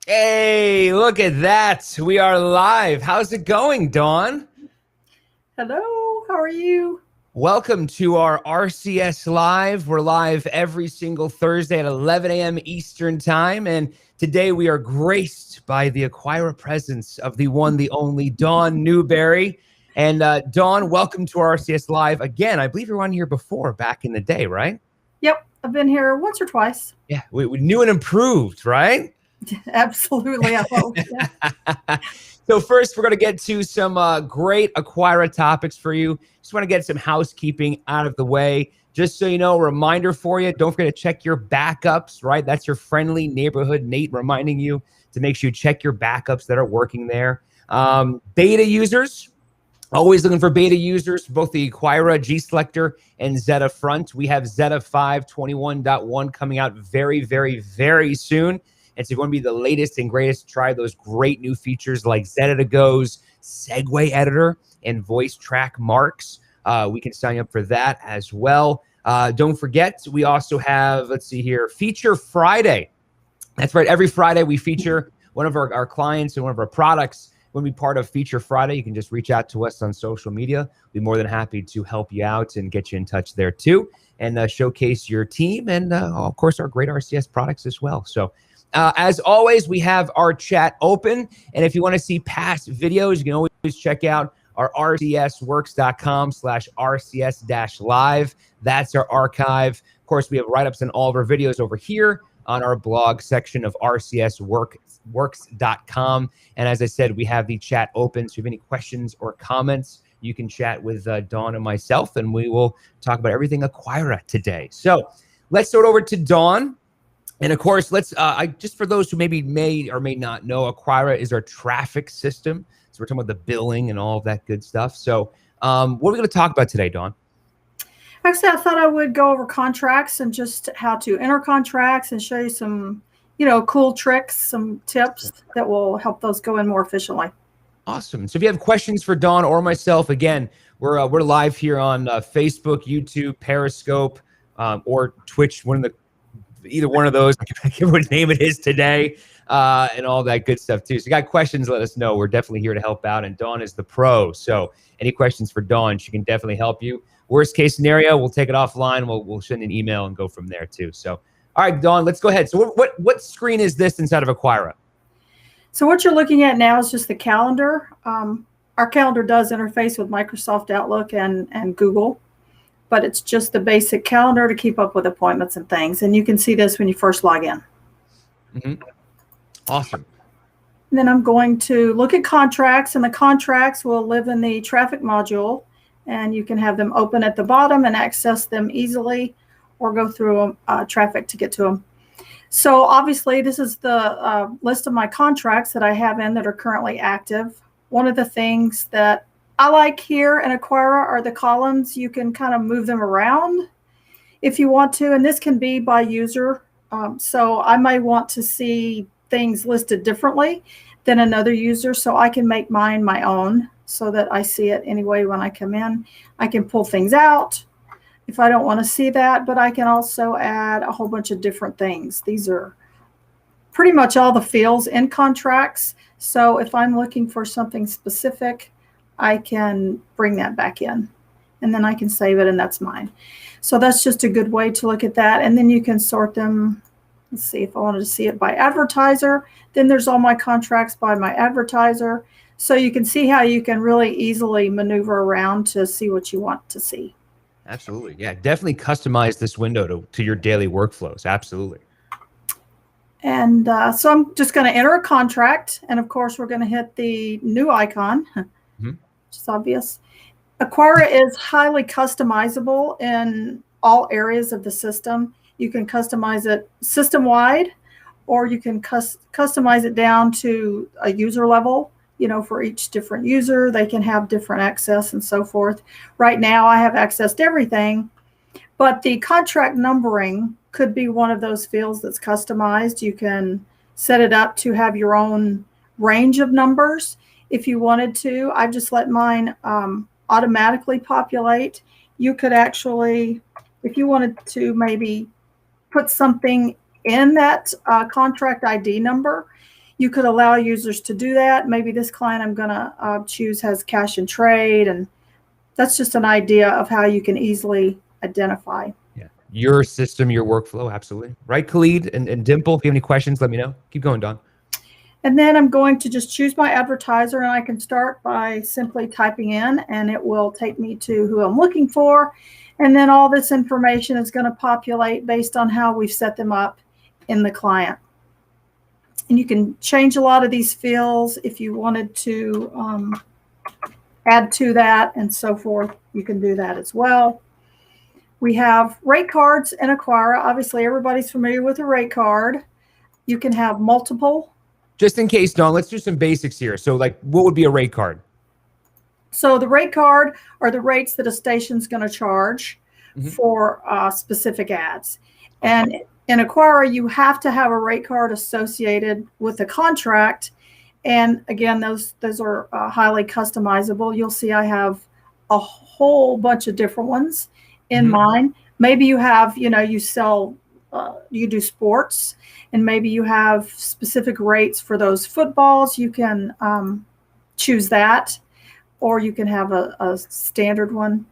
Hey, look at that. We are live. How's it going, Dawn? Hello, how are you? Welcome to our RCS Live. We're live every single Thursday at 11 a.m. Eastern Time. And today we are graced by the Aquira presence of the one, the only Dawn Newberry. And Dawn, welcome to our RCS Live again. I believe you were on here before back in the day, right? Yep, I've been here once or twice. Yeah, we new and improved, right? Absolutely, I hope. Yeah. So first, we're going to get to some great Aquira topics for you. Just want to get some housekeeping out of the way. Just so you know, a reminder for you, don't forget to check your backups, right? That's your friendly neighborhood Nate reminding you to make sure you check your backups that are working there. Beta users, always looking for beta users, both the Aquira G Selector and Zeta Front. We have Zeta 5.21.1 coming out very, very, very soon. It's going to be the latest and greatest. Try those great new features like Zeta to Go's segue editor and voice track marks. We can sign you up for that as well. Don't forget, we also have, let's see here, Feature Friday. That's right. Every Friday we feature one of our clients and one of our products. When we part of Feature Friday, you can just reach out to us on social media. We'll be more than happy to help you out and get you in touch there too, and showcase your team and, of course, our great RCS products as well. So as always, we have our chat open. And if you want to see past videos, you can always check out our rcsworks.com/rcs-live. That's our archive. Of course, we have write-ups on all of our videos over here on our blog section of rcsworks.com. And as I said, we have the chat open. So if you have any questions or comments, you can chat with Dawn and myself, and we will talk about everything Aquira today. So let's start over to Dawn. And of course, let's just for those who maybe may or may not know, Aquira is our traffic system. So we're talking about the billing and all of that good stuff. So what are we going to talk about today, Dawn? Actually, I thought I would go over contracts and just how to enter contracts and show you some, cool tricks, some tips that will help those go in more efficiently. Awesome. So if you have questions for Dawn or myself, again, we're live here on Facebook, YouTube, Periscope, or Twitch. Either one of those, I can't remember what name it is today, and all that good stuff too. So if you got questions, let us know. We're definitely here to help out, and Dawn is the pro. So any questions for Dawn, she can definitely help you. Worst case scenario, we'll take it offline. We'll send an email and go from there too. So, all right, Dawn, let's go ahead. So what screen is this inside of Aquira? So what you're looking at now is just the calendar. Our calendar does interface with Microsoft Outlook and Google, but it's just the basic calendar to keep up with appointments and things. And you can see this when you first log in. Mm-hmm. Awesome. And then I'm going to look at contracts, and the contracts will live in the traffic module, and you can have them open at the bottom and access them easily, or go through traffic to get to them. So obviously this is the list of my contracts that I have in that are currently active. One of the things that I like here in Aquira are the columns. You can kind of move them around if you want to, and this can be by user. So I might want to see things listed differently than another user, so I can make mine my own so that I see it anyway when I come in. I can pull things out if I don't want to see that, but I can also add a whole bunch of different things. These are pretty much all the fields in contracts. So if I'm looking for something specific, I can bring that back in, and then I can save it, and that's mine. So that's just a good way to look at that. And then you can sort them. Let's see, if I wanted to see it by advertiser, then there's all my contracts by my advertiser. So you can see how you can really easily maneuver around to see what you want to see. Absolutely. Yeah, definitely customize this window to your daily workflows. Absolutely. And so I'm just going to enter a contract. And of course, we're going to hit the new icon, which is obvious. Aquira is highly customizable in all areas of the system. You can customize it system-wide, or you can customize it down to a user level. For each different user, they can have different access and so forth. Right now, I have access to everything, but the contract numbering could be one of those fields that's customized. You can set it up to have your own range of numbers if you wanted to. I've just let mine automatically populate. You could actually, if you wanted to maybe put something in that contract ID number, You could allow users to do that. Maybe this client I'm going to choose has cash and trade, and that's just an idea of how you can easily identify. Yeah, your system, your workflow, absolutely. Right, Khalid and Dimple, if you have any questions, let me know. Keep going, Dawn. And then I'm going to just choose my advertiser, and I can start by simply typing in, and it will take me to who I'm looking for. And then all this information is going to populate based on how we've set them up in the client. And you can change a lot of these fields if you wanted to add to that and so forth. You can do that as well. We have rate cards in Aquira. Obviously, everybody's familiar with a rate card. You can have multiple. Just in case, Dawn, let's do some basics here. So like, what would be a rate card? So the rate card are the rates that a station's going to charge for specific ads. And in Aquira, you have to have a rate card associated with the contract. And again, those are highly customizable. You'll see I have a whole bunch of different ones in mine. Maybe you have, you sell, you do sports, and maybe you have specific rates for those footballs. You can choose that, or you can have a standard one.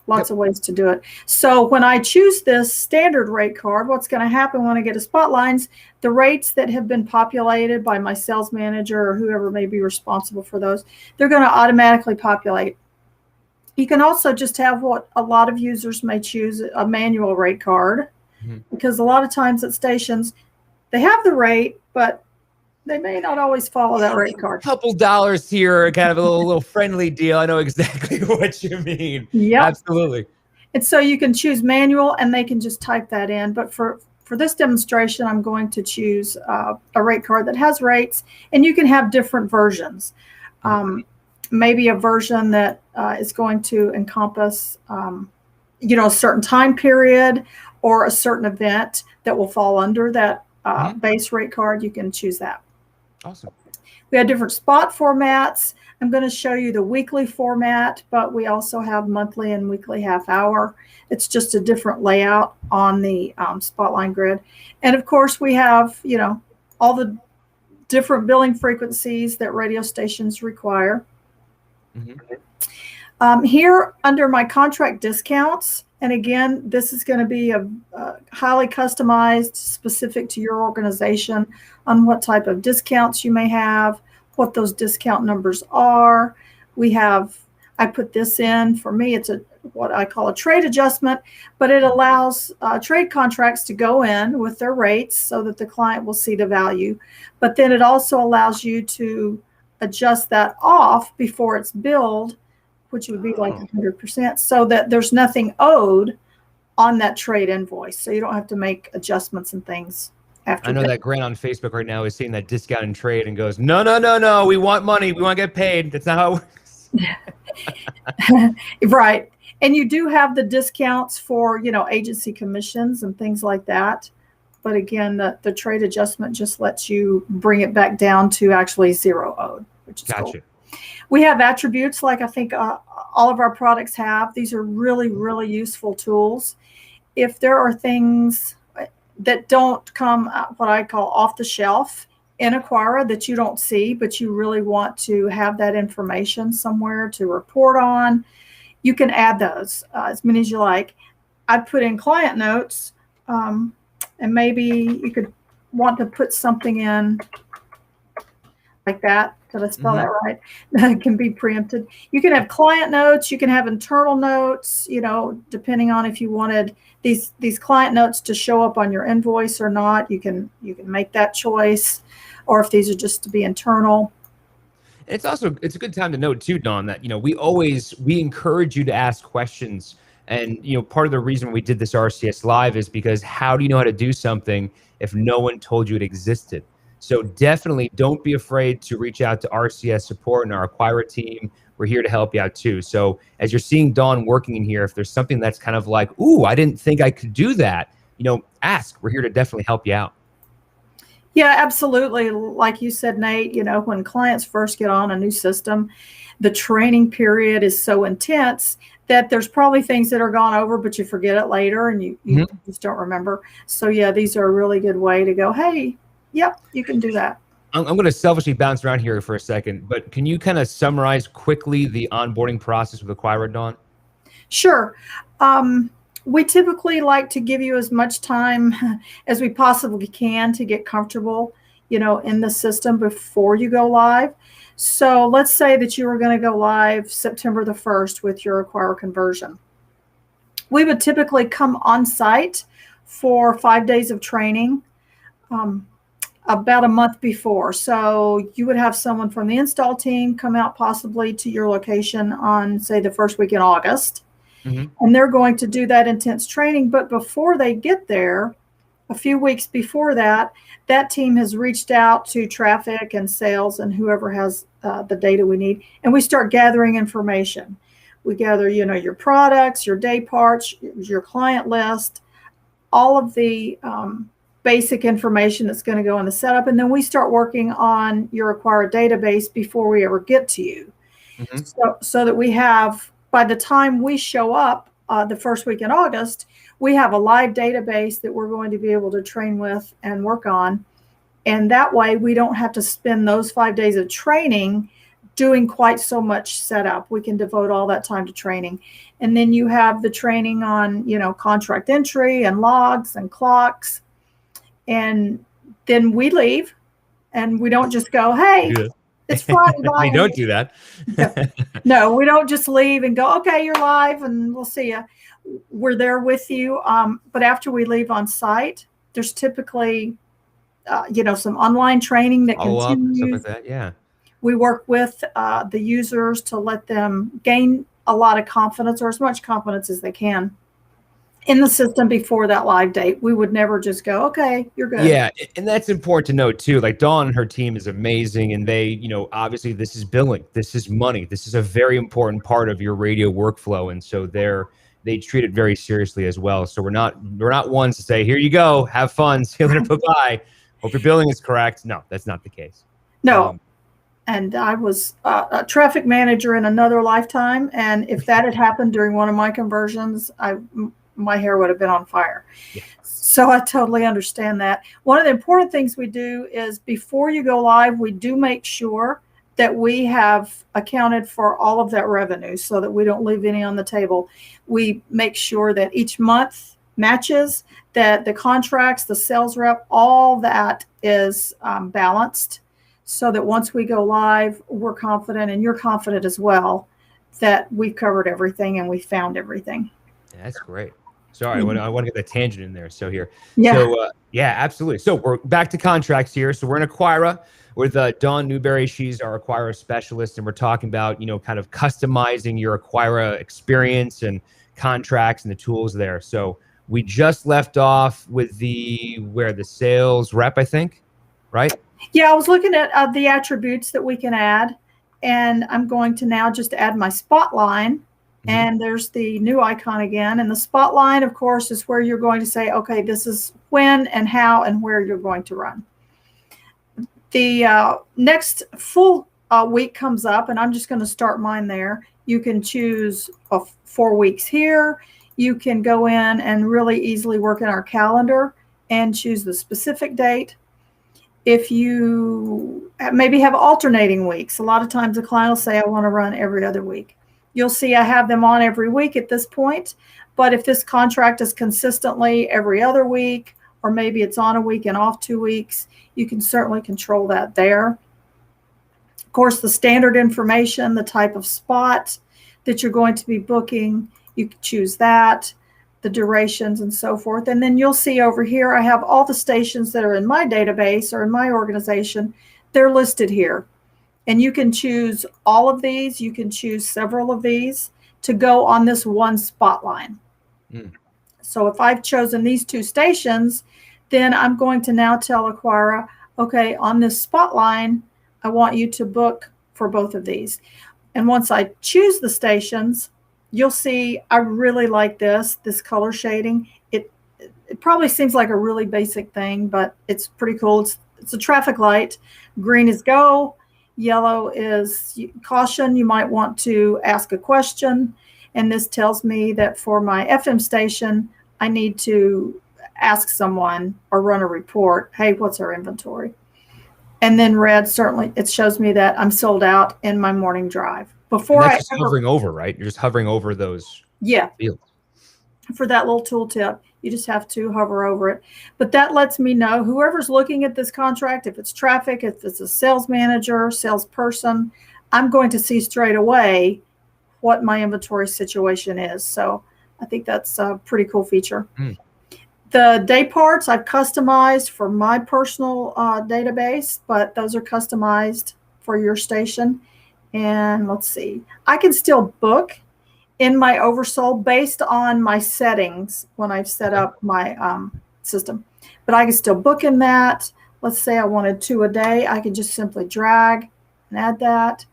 Lots of ways to do it. So when I choose this standard rate card, what's going to happen when I get to Spotlines, the rates that have been populated by my sales manager or whoever may be responsible for those, they're going to automatically populate. You can also just have what a lot of users may choose, a manual rate card, because a lot of times at stations, they have the rate, but they may not always follow that rate card. A couple dollars here, kind of a little friendly deal. I know exactly what you mean. Yeah, absolutely. And so you can choose manual, and they can just type that in. But for this demonstration, I'm going to choose a rate card that has rates, and you can have different versions. Maybe a version that is going to encompass, a certain time period or a certain event that will fall under that base rate card. You can choose that. Awesome. We have different spot formats. I'm going to show you the weekly format, but we also have monthly and weekly half hour. It's just a different layout on the Spotline grid. And of course, we have, all the different billing frequencies that radio stations require. Here under my contract discounts, and again, this is going to be a highly customized, specific to your organization on what type of discounts you may have, what those discount numbers are. I put this in. For me, it's what I call a trade adjustment, but it allows trade contracts to go in with their rates so that the client will see the value. But then it also allows you to adjust that off before it's billed, which would be like 100%, so that there's nothing owed on that trade invoice. So you don't have to make adjustments and things after. I know that Grant on Facebook right now is seeing that discount and trade and goes, no, we want money. We want to get paid. That's not how it works. Right. And you do have the discounts for, agency commissions and things like that. But again, the trade adjustment just lets you bring it back down to actually zero owed, which is cool. We have attributes like I think all of our products have. These are really, really useful tools. If there are things that don't come what I call off the shelf in Aquira that you don't see, but you really want to have that information somewhere to report on, you can add those as many as you like. I'd put in client notes, and maybe you could want to put something in like that. Did I spell that right? That can be preempted. You can have client notes. You can have internal notes, depending on if you wanted these client notes to show up on your invoice or not. You can make that choice, or if these are just to be internal. It's a good time to note too, Dawn, that, we encourage you to ask questions. And, part of the reason we did this RCS live is because how do you know how to do something if no one told you it existed? So definitely don't be afraid to reach out to RCS support and our Aquira team. We're here to help you out too. So as you're seeing Dawn working in here, if there's something that's kind of like, ooh, I didn't think I could do that, ask. We're here to definitely help you out. Yeah, absolutely. Like you said, Nate, when clients first get on a new system, the training period is so intense that there's probably things that are gone over, but you forget it later and you just don't remember. So yeah, these are a really good way to go, hey, yep, you can do that. I'm going to selfishly bounce around here for a second, but can you kind of summarize quickly the onboarding process with Aquira, Dawn? Sure. We typically like to give you as much time as we possibly can to get comfortable, in the system before you go live. So let's say that you were going to go live September the 1st with your Aquira conversion. We would typically come on site for 5 days of training about a month before. So you would have someone from the install team come out possibly to your location on, say, the first week in August. And they're going to do that intense training. But before they get there, a few weeks before that, that team has reached out to traffic and sales and whoever has the data we need. And we start gathering information. We gather, your products, your day parts, your client list, all of the basic information that's going to go in the setup. And then we start working on your Aquira database before we ever get to you. So that we have, by the time we show up the first week in August, we have a live database that we're going to be able to train with and work on. And that way we don't have to spend those 5 days of training doing quite so much setup. We can devote all that time to training. And then you have the training on, contract entry and logs and clocks. And then we leave and we don't just go, hey, it's Friday. We don't do that. No, we don't just leave and go, okay, you're live and we'll see you. We're there with you. But after we leave on site, there's typically, some online training that continues. Stuff like that, yeah. We work with the users to let them gain a lot of confidence, or as much confidence as they can, in the system before that live date. We would never just go, okay, you're good. Yeah, and that's important to note too. Like Dawn and her team is amazing, and they, obviously this is billing, this is money, this is a very important part of your radio workflow, and so they treat it very seriously as well. So we're not ones to say, here you go, have fun, see you later, bye-bye. Hope your billing is correct. No, that's not the case. No. And I was a traffic manager in another lifetime, and if that had happened during one of my conversions, my hair would have been on fire. Yeah. So I totally understand that. One of the important things we do is before you go live, we do make sure that we have accounted for all of that revenue so that we don't leave any on the table. We make sure that each month matches, that the contracts, the sales rep, all that is balanced, so that once we go live, we're confident, and you're confident as well, that we've covered everything and we found everything. Yeah, that's great. Sorry, I want to get the tangent in there. So here. Yeah. So, yeah, absolutely. So we're back to contracts here. So we're in Aquira with Dawn Newberry. She's our Aquira specialist, and we're talking about, kind of customizing your Aquira experience and contracts and the tools there. So we just left off with the sales rep, I think, right? Yeah, I was looking at the attributes that we can add, and I'm going to now just add my Spotline. And there's the new icon again. And the Spotline, of course, is where you're going to say, okay, this is when and how and where you're going to run. The next full week comes up, and I'm just going to start mine there. You can choose 4 weeks here. You can go in and really easily work in our calendar and choose the specific date. If you maybe have alternating weeks, a lot of times the client will say, I want to run every other week. You'll see I have them on every week at this point. But if this contract is consistently every other week, or maybe it's on a week and off 2 weeks, you can certainly control that there. Of course, the standard information, the type of spot that you're going to be booking, you can choose that, the durations and so forth. And then you'll see over here, I have all the stations that are in my database or in my organization. They're listed here. And you can choose all of these. You can choose several of these to go on this one Spotline. So if I've chosen these 2 stations, then I'm going to now tell Aquira, okay, on this Spotline, I want you to book for both of these. And once I choose the stations, you'll see I really like this color shading. It probably seems like a really basic thing, but it's pretty cool. It's a traffic light. Green is go. Yellow is caution. You might want to ask a question. And this tells me that for my FM station, I need to ask someone or run a report. Hey, what's our inventory? And then red, certainly it shows me that I'm sold out in my morning drive. And that's just hovering over, right? You're just hovering over those fields. For that little tooltip, you just have to hover over it. But that lets me know, whoever's looking at this contract, if it's traffic, if it's a sales manager, salesperson, I'm going to see straight away what my inventory situation is. So I think that's a pretty cool feature. The day parts I've customized for my personal database, but those are customized for your station. And let's see, I can still book in my oversold based on my settings when I've set up my system. But I can still book in that. Let's say I wanted 2 a day. I can just simply drag and add that.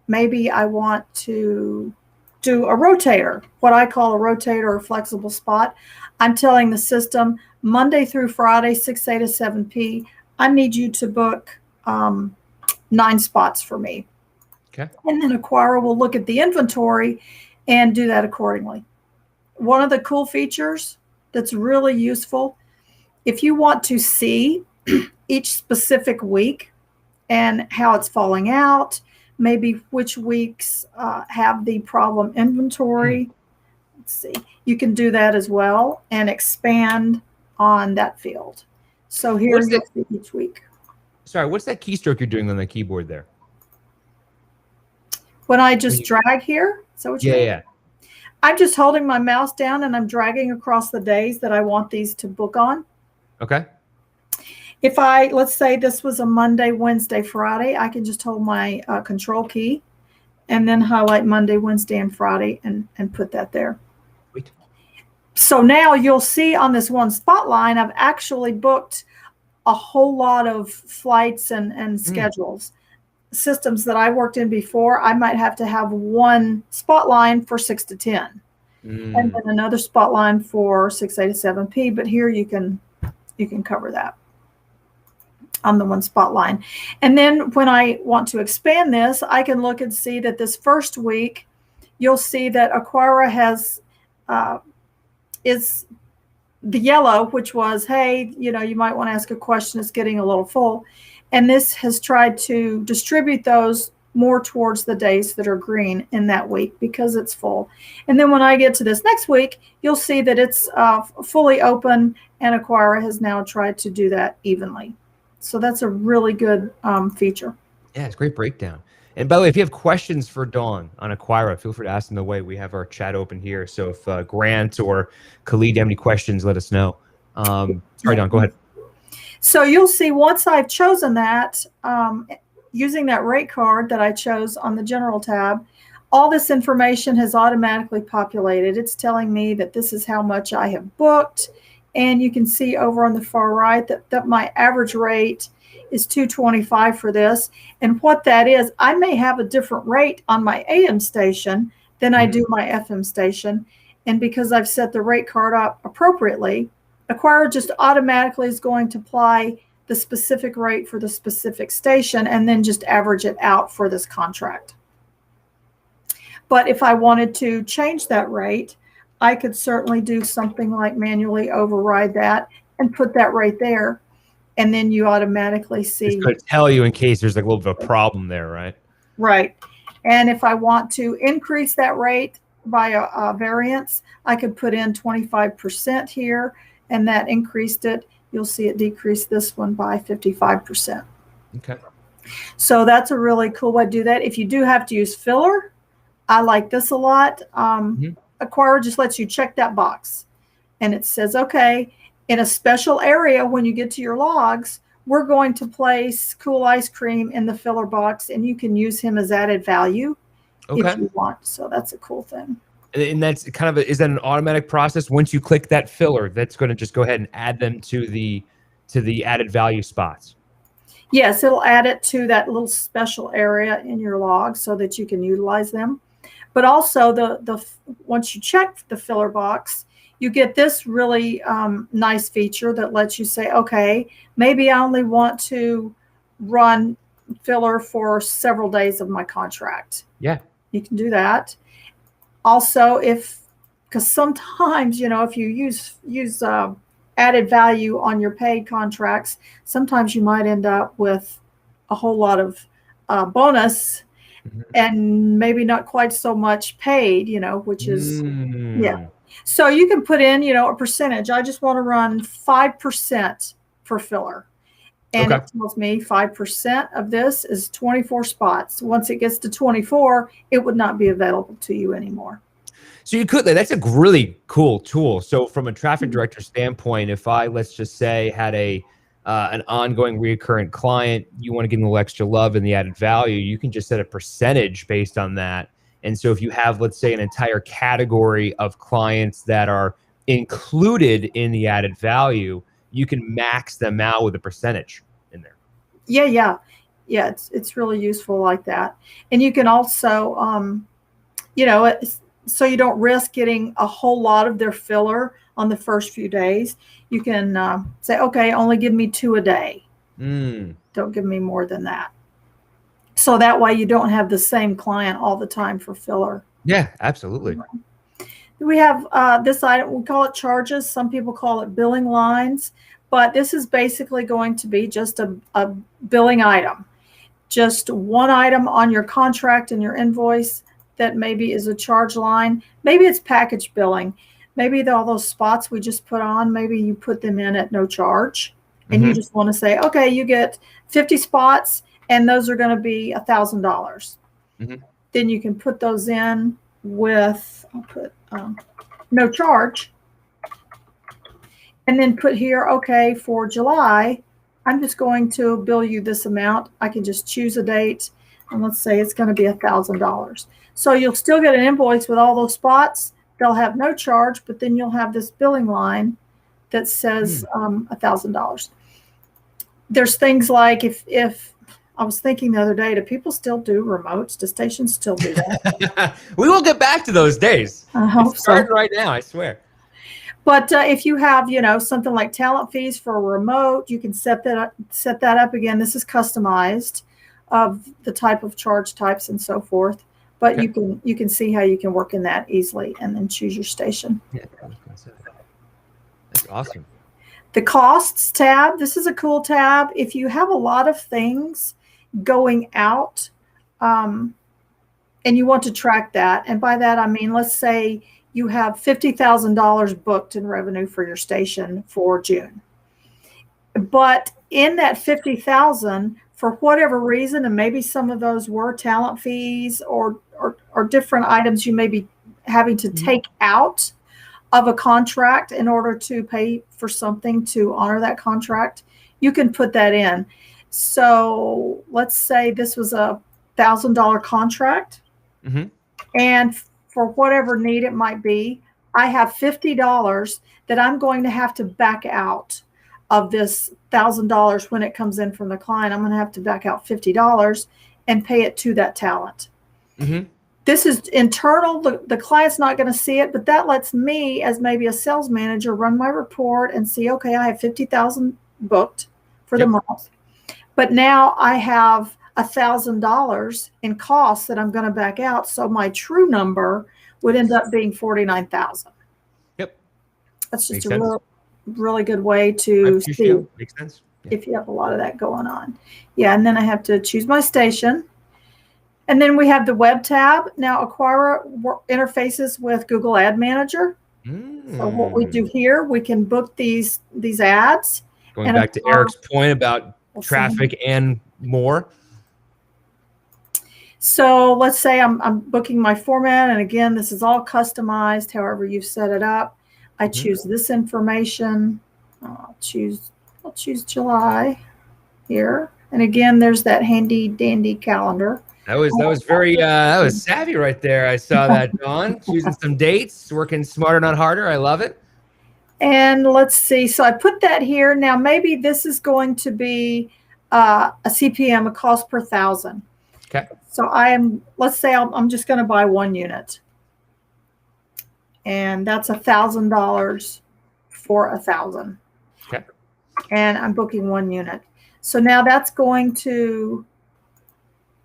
Maybe I want to do a rotator, what I call a rotator or flexible spot. I'm telling the system Monday through Friday, 6A to 7P, I need you to book 9 spots for me. Okay. And then Aquira will look at the inventory and do that accordingly. One of the cool features that's really useful, if you want to see each specific week and how it's falling out, maybe which weeks have the problem inventory. Let's see, you can do that as well and expand on that field. So here you'll see each week. Sorry, what's that keystroke you're doing on the keyboard there? When I just drag here, so what you mean? Yeah. I'm just holding my mouse down and I'm dragging across the days that I want these to book on. Okay. If let's say this was a Monday, Wednesday, Friday, I can just hold my control key and then highlight Monday, Wednesday, and Friday and put that there. Wait. So now you'll see on this one Spotline, I've actually booked a whole lot of flights and schedules. Systems that I worked in before, I might have to have one Spotline for 6 to 10 and then another Spotline for 6A to 7P. But here you can cover that on the one Spotline. And then when I want to expand this, I can look and see that this first week, you'll see that Aquira has is the yellow, which was, hey, you might want to ask a question, it's getting a little full. And this has tried to distribute those more towards the days that are green in that week because it's full. And then when I get to this next week, you'll see that it's fully open, and Aquira has now tried to do that evenly. So that's a really good feature. Yeah, it's a great breakdown. And by the way, if you have questions for Dawn on Aquira, feel free to ask them away. We have our chat open here. So if Grant or Khalid have any questions, let us know. Sorry, Dawn, go ahead. So you'll see once I've chosen that, using that rate card that I chose on the general tab, all this information has automatically populated. It's telling me that this is how much I have booked. And you can see over on the far right that my average rate is $225 for this. And what that is, I may have a different rate on my AM station than I do my FM station. And because I've set the rate card up appropriately, Aquira just automatically is going to apply the specific rate for the specific station and then just average it out for this contract. But if I wanted to change that rate, I could certainly do something like manually override that and put that right there. And then you automatically see. It's going to tell you in case there's like a little bit of a problem there, right? Right. And if I want to increase that rate by a variance, I could put in 25% here. And that increased it. You'll see it decreased this one by 55%. Okay. So that's a really cool way to do that. If you do have to use filler, I like this a lot. Aquira just lets you check that box. And it says, okay, in a special area when you get to your logs, we're going to place Cool Ice Cream in the filler box, and you can use him as added value if you want. So that's a cool thing. And that's kind of is that an automatic process? Once you click that filler, that's going to just go ahead and add them to the added value spots. Yes, it'll add it to that little special area in your log so that you can utilize them. But also the once you check the filler box, you get this really nice feature that lets you say, okay, maybe I only want to run filler for several days of my contract. Yeah, you can do that. Also, because sometimes, if you use added value on your paid contracts, sometimes you might end up with a whole lot of bonus and maybe not quite so much paid, which is, yeah. So you can put in, a percentage. I just want to run 5% for filler. And it tells me 5% of this is 24 spots. Once it gets to 24, it would not be available to you anymore. So you could, that's a really cool tool. So from a traffic director standpoint, if I, let's just say, had an ongoing recurrent client, you want to give them a little extra love and the added value, you can just set a percentage based on that. And so if you have, let's say, an entire category of clients that are included in the added value, you can max them out with a percentage in there. Yeah. It's really useful like that. And you can also, so you don't risk getting a whole lot of their filler on the first few days. You can say, okay, only give me 2 a day. Don't give me more than that. So that way you don't have the same client all the time for filler. Yeah, absolutely. We have this item, we call it charges. Some people call it billing lines, but this is basically going to be just a billing item. Just one item on your contract and your invoice that maybe is a charge line. Maybe it's package billing. Maybe all those spots we just put on, maybe you put them in at no charge. And you just want to say, okay, you get 50 spots and those are going to be $1,000. Then you can put those in with, I'll put no charge. And then put here, okay, for July, I'm just going to bill you this amount. I can just choose a date. And let's say it's going to be $1,000. So you'll still get an invoice with all those spots. They'll have no charge, but then you'll have this billing line that says $1,000. There's things like if I was thinking the other day, do people still do remotes? Do stations still do that? We will get back to those days. I hope so. Right now, I swear. But if you have, something like talent fees for a remote, you can set that up again. This is customized of the type of charge types and so forth. But you can see how you can work in that easily and then choose your station. Yeah, that's awesome. The costs tab, this is a cool tab. If you have a lot of things going out and you want to track that, and by that I mean, let's say you have $50,000 booked in revenue for your station for June. But in that 50,000, for whatever reason, and maybe some of those were talent fees or different items you may be having to take out of a contract in order to pay for something to honor that contract, you can put that in. So let's say this was a $1,000 contract, and for whatever need it might be, I have $50 that I'm going to have to back out of this $1,000 when it comes in from the client. I'm going to have to back out $50 and pay it to that talent. This is internal. The client's not going to see it, but that lets me, as maybe a sales manager, run my report and see, okay, I have 50,000 booked for the month, but now I have $1,000 in costs that I'm going to back out. So my true number would end up being 49,000. Yep. That's just really good way to see Makes sense. if you have a lot of that going on. Yeah. And then I have to choose my station. And then we have the web tab. Now Aquira interfaces with Google Ad Manager. So what we do here, we can book these ads. Going back to Eric's point about traffic and more. So let's say I'm booking my format. And again, this is all customized, however you set it up. I choose this information. I'll choose July here. And again, there's that handy dandy calendar. That was very that was savvy right there. I saw that, Dawn. Choosing some dates, working smarter, not harder. I love it. And let's see. So I put that here. Now maybe this is going to be a CPM, a cost per 1,000. Okay. So let's say I'm just going to buy 1 unit. And that's $1,000 for 1,000. Okay. And I'm booking 1 unit. So now that's going to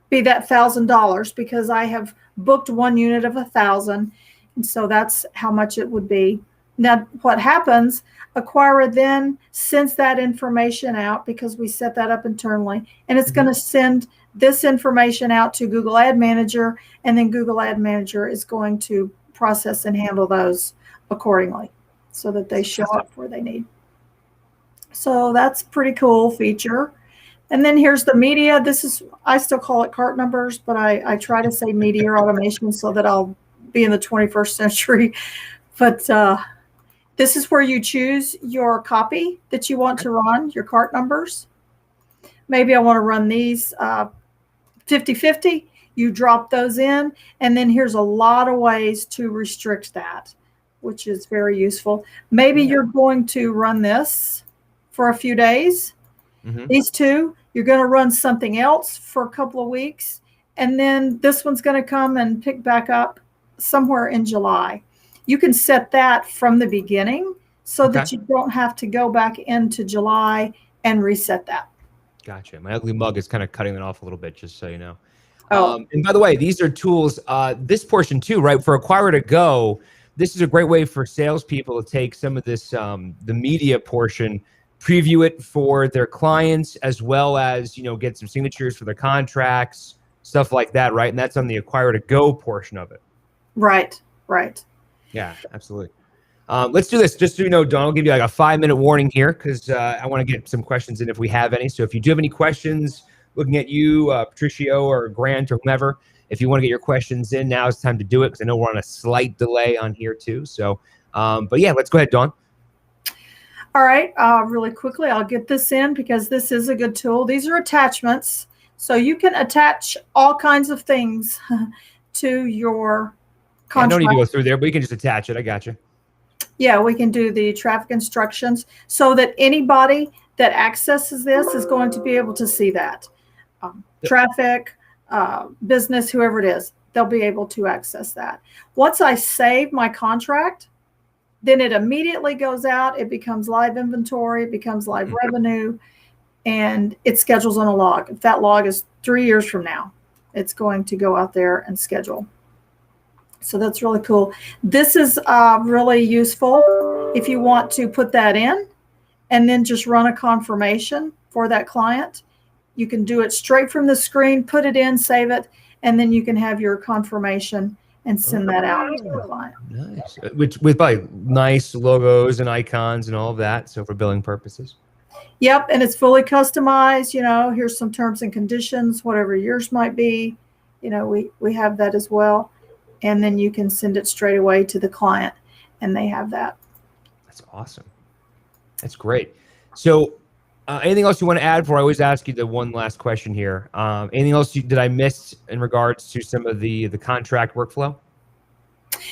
be that $1,000 because I have booked 1 unit of 1,000. And so that's how much it would be. Now, what happens, Aquira then sends that information out because we set that up internally, and it's going to send this information out to Google Ad Manager, and then Google Ad Manager is going to process and handle those accordingly so that they show up where they need. So that's a pretty cool feature. And then here's the media. This is, I still call it cart numbers, but I try to say media automation so that I'll be in the 21st century. But this is where you choose your copy that you want to run, your cart numbers. Maybe I want to run these 50-50. You drop those in, and then here's a lot of ways to restrict that, which is very useful. Maybe you're going to run this for a few days. These two, you're going to run something else for a couple of weeks, and then this one's going to come and pick back up somewhere in July. You can set that from the beginning so that you don't have to go back into July and reset that. Gotcha. My ugly mug is kind of cutting it off a little bit, just so you know. Oh. And by the way, these are tools, this portion too, right? For Aquira to Go, this is a great way for salespeople to take some of this, the media portion, preview it for their clients, as well as, you know, get some signatures for their contracts, stuff like that, right? And that's on the Aquira to Go portion of it. Right. Yeah, absolutely. Let's do this. Just so you know, Dawn, I'll give you like a 5-minute warning here because I want to get some questions in if we have any. So if you do have any questions, looking at you, Patricio or Grant or whomever, if you want to get your questions in, now is the time to do it because I know we're on a slight delay on here too. So, but yeah, let's go ahead, Dawn. All right, really quickly, I'll get this in because this is a good tool. These are attachments. So you can attach all kinds of things to your contract. I don't need to go through there, but you can just attach it. I got you. Yeah, we can do the traffic instructions so that anybody that accesses this is going to be able to see that. Traffic, business, whoever it is, they'll be able to access that. Once I save my contract, then it immediately goes out. It becomes live inventory, it becomes live revenue, and it schedules on a log. If that log is 3 years from now, it's going to go out there and schedule. So that's really cool. This is really useful if you want to put that in and then just run a confirmation for that client. You can do it straight from the screen, put it in, save it, and then you can have your confirmation and send that out to the client. Nice. With probably nice logos and icons and all of that. So for billing purposes. Yep. And it's fully customized. You know, here's some terms and conditions, whatever yours might be. You know, we have that as well. And then you can send it straight away to the client and they have that. That's awesome. That's great. So anything else you want to add before I always ask you the one last question here? Anything else did I miss in regards to some of the contract workflow?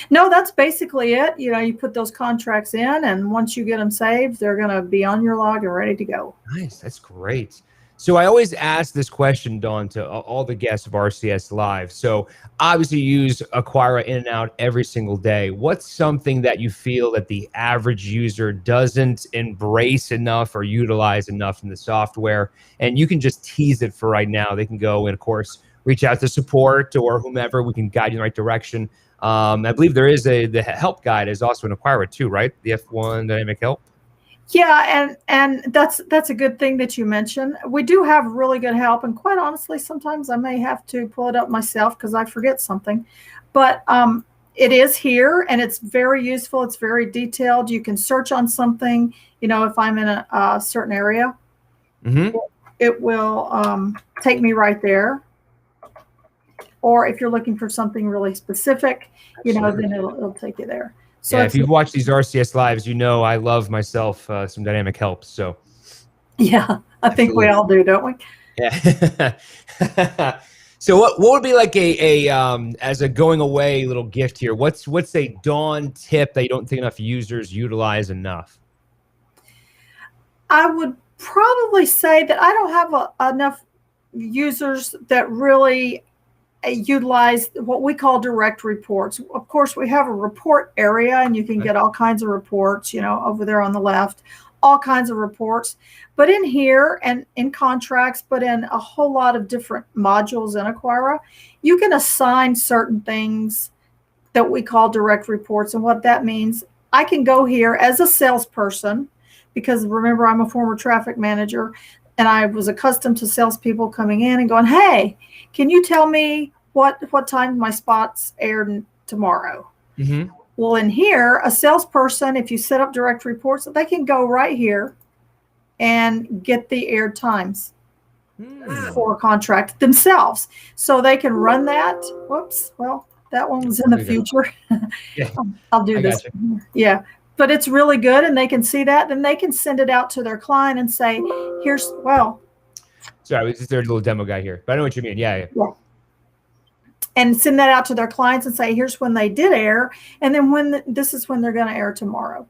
No, that's basically it. You know, you put those contracts in and once you get them saved, they're going to be on your log and ready to go. Nice. That's great. So I always ask this question, Dawn, to all the guests of RCS Live. So obviously you use Aquira in and out every single day. What's something that you feel that the average user doesn't embrace enough or utilize enough in the software? And you can just tease it for right now. They can go and, of course, reach out to support or whomever. We can guide you in the right direction. I believe there is the help guide is also in Aquira too, right? The F1 Dynamic Help. Yeah, and that's a good thing that you mentioned. We do have really good help, and quite honestly, sometimes I may have to pull it up myself because I forget something. But it is here, and it's very useful. It's very detailed. You can search on something. You know, if I'm in a certain area, it will take me right there. Or if you're looking for something really specific, you know, then it'll take you there. So yeah, if you've watched these RCS Lives, you know I love myself some dynamic help. So yeah, I think we all do, don't we? Yeah. So what would be like a as a going away little gift here? What's a Dawn tip that you don't think enough users utilize enough? I would probably say that I don't have enough users that really utilize what we call direct reports. Of course, we have a report area and you can get all kinds of reports, you know, over there on the left, all kinds of reports. But in here and in contracts, but in a whole lot of different modules in Aquira, you can assign certain things that we call direct reports. And what that means, I can go here as a salesperson, because remember, I'm a former traffic manager, and I was accustomed to salespeople coming in and going, hey, can you tell me what time my spots aired tomorrow? Mm-hmm. Well, in here, a salesperson, if you set up direct reports, they can go right here and get the aired times for a contract themselves. So they can run that. Whoops. Well, that one was in the future. Yeah. I'll do this. Yeah. But it's really good, and they can see that. Then they can send it out to their client and say, here's, well. Sorry, this is their little demo guy here, but I know what you mean. Yeah. And send that out to their clients and say, here's when they did air. And then this is when they're going to air tomorrow.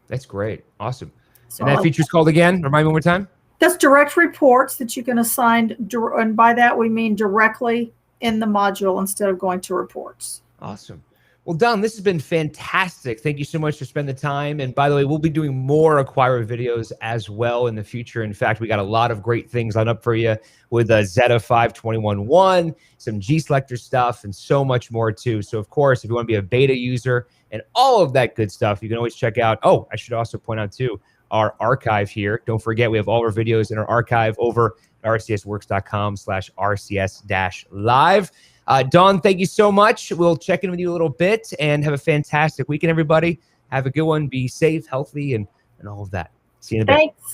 That's great. Awesome. So and that feature's called again? Remind me one more time. That's direct reports that you can assign. And by that, we mean directly in the module instead of going to reports. Awesome. Well, Dawn, this has been fantastic. Thank you so much for spending the time. And by the way, we'll be doing more Aquira videos as well in the future. In fact, we got a lot of great things lined up for you with Zeta 521.1, some G-Selector stuff, and so much more too. So, of course, if you want to be a beta user and all of that good stuff, you can always check out. Oh, I should also point out too, our archive here. Don't forget, we have all our videos in our archive over at rcsworks.com/rcs-live. Dawn, thank you so much. We'll check in with you a little bit, and have a fantastic weekend, everybody. Have a good one. Be safe, healthy, and all of that. See you in a bit. Thanks.